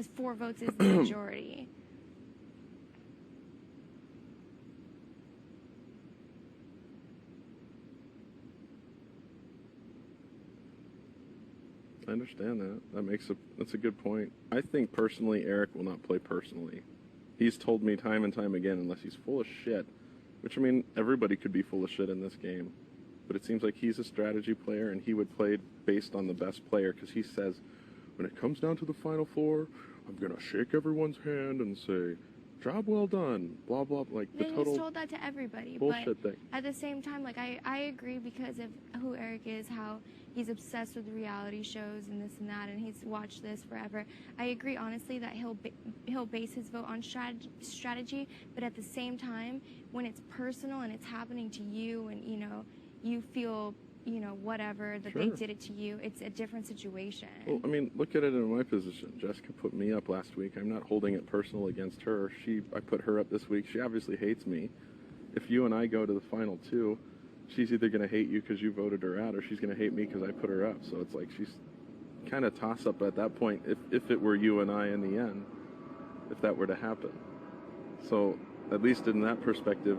because 4 votes is the majority. I understand that. That's a good point. I think personally Eric will not play personally. He's told me time and time again, unless he's full of shit, which, I mean, everybody could be full of shit in this game. But it seems like he's a strategy player, and he would play based on the best player, because he says, when it comes down to the Final Four, I'm going to shake everyone's hand and say, job well done, blah, blah, like the total he's told that to everybody. bullshit but thing. At the same time, like, I agree because of who Eric is, how he's obsessed with reality shows and this and that, and he's watched this forever. I agree, honestly, that he'll base his vote on strategy, but at the same time, when it's personal and it's happening to you and, you know, you feel, you know, whatever, that Sure. they did it to you, it's a different situation. Well, I mean, look at it in my position. Jessica put me up last week. I'm not holding it personal against her. I put her up this week. She obviously hates me. If you and I go to the final 2, she's either going to hate you because you voted her out, or she's going to hate me because I put her up. So it's like she's kind of toss-up at that point if it were you and I in the end, if that were to happen. So at least in that perspective,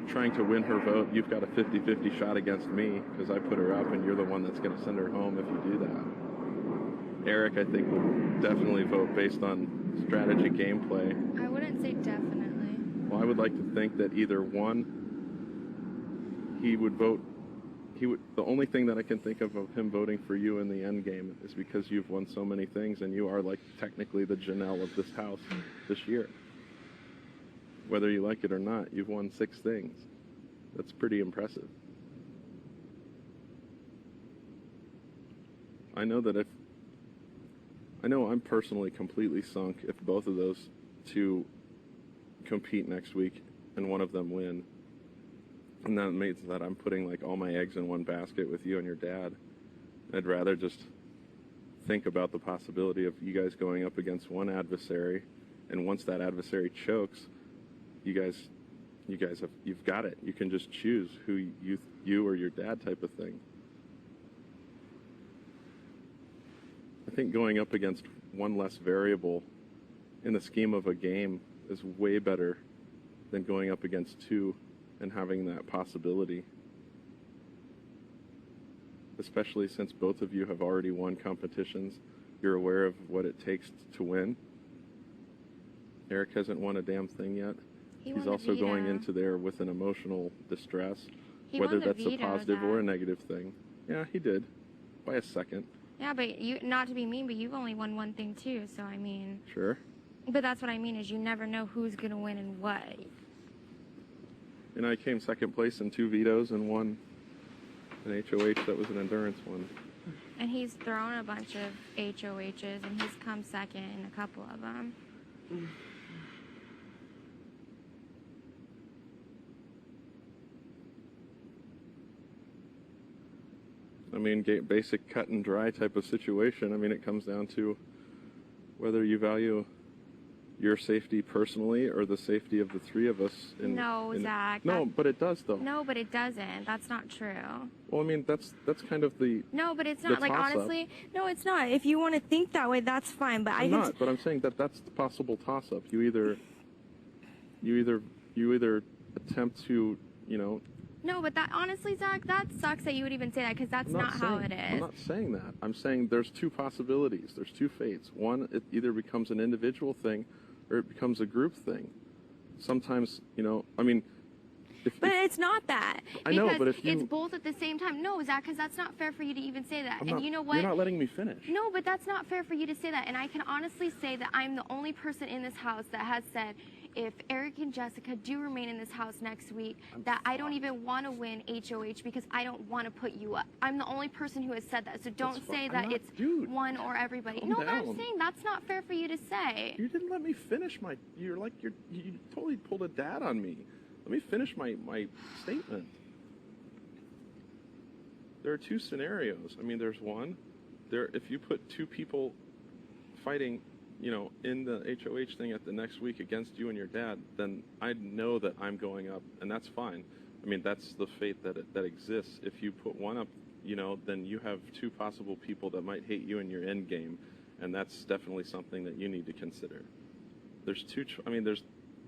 trying to win her vote, you've got a 50-50 shot against me because I put her up and you're the one that's going to send her home if you do that. Eric, I think, will definitely vote based on strategy gameplay. I wouldn't say definitely. Well, I would like to think that either one, he would vote, the only thing that I can think of him voting for you in the end game is because you've won so many things and you are like technically the Janelle of this house this year. Whether you like it or not, you've won 6 things. That's pretty impressive. I know I'm personally completely sunk if both of those 2 compete next week and one of them win. And that means that I'm putting like all my eggs in one basket with you and your dad. I'd rather just think about the possibility of you guys going up against one adversary, and once that adversary chokes, you've got it. You can just choose who you or your dad type of thing. I think going up against one less variable in the scheme of a game is way better than going up against 2 and having that possibility. Especially since both of you have already won competitions. You're aware of what it takes to win. Eric hasn't won a damn thing yet. He's also going into there with an emotional distress, whether that's a positive or a negative thing. Yeah, he did. By a second. Yeah, but you, not to be mean, but you've only won one thing too, so I mean... Sure. But that's what I mean, is you never know who's going to win and what. And I came second place in 2 vetoes and won an HOH that was an endurance one. And he's thrown a bunch of HOHs, and he's come second in a couple of them. I mean, basic cut and dry type of situation. I mean, it comes down to whether you value your safety personally or the safety of the 3 of us. No, Zach. No, but it does, though. No, but it doesn't. That's not true. Well, I mean, that's kind of the... No, but it's not. Like, honestly, no, it's not. If you want to think that way, that's fine. But I'm not, but I'm saying that that's the possible toss-up. You either attempt to, you know... No, but that, honestly, Zach, that sucks that you would even say that, because that's not how it is. I'm not saying that. I'm saying there's 2 possibilities. There's 2 fates. One, it either becomes an individual thing or it becomes a group thing. Sometimes, you know, I mean... But it's not that. I know, but if you... It's both at the same time. No, Zach, because that's not fair for you to even say that. And you know what? You're not letting me finish. No, but that's not fair for you to say that. And I can honestly say that I'm the only person in this house that has said, if Eric and Jessica do remain in this house next week, I don't even want to win HOH because I don't want to put you up. I'm the only person who has said that. So don't say that it's one or everybody. No, but I'm saying that's not fair for you to say. You didn't let me finish my... You totally pulled a dad on me. Let me finish my statement. There are 2 scenarios. I mean, there's one. If you put 2 people fighting, you know, in the HOH thing at the next week against you and your dad, then I know that I'm going up, and that's fine. I mean, that's the fate that exists. If you put one up, you know, then you have 2 possible people that might hate you in your end game, and that's definitely something that you need to consider. There's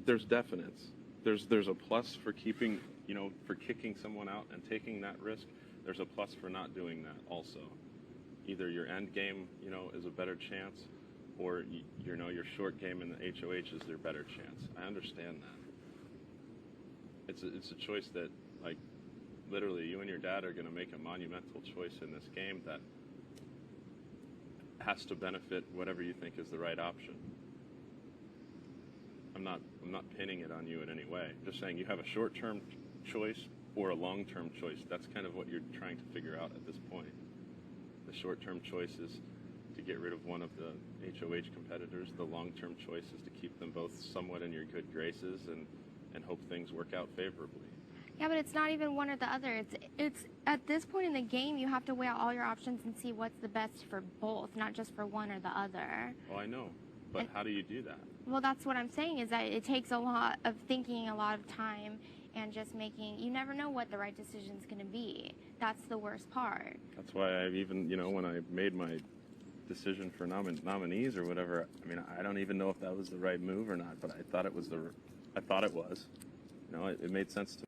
there's definites. There's a plus for keeping, for kicking someone out and taking that risk. There's a plus for not doing that also. Either your end game, is a better chance, or your short game in the HOH is their better chance. I understand that. It's a choice that, like, literally you and your dad are going to make a monumental choice in this game that has to benefit whatever you think is the right option. I'm not pinning it on you in any way. I'm just saying you have a short-term choice or a long-term choice. That's kind of what you're trying to figure out at this point. The short-term choice is to get rid of one of the HOH competitors. The long-term choice is to keep them both somewhat in your good graces and hope things work out favorably. Yeah, but it's not even one or the other. It's at this point in the game, you have to weigh out all your options and see what's the best for both, not just for one or the other. Oh, I know. But how do you do that? Well, that's what I'm saying, is that it takes a lot of thinking, a lot of time, and just making, you never know what the right decision's going to be. That's the worst part. That's why I even, when I made my decision for nominees or whatever, I don't even know if that was the right move or not, but I thought it was. It made sense to me.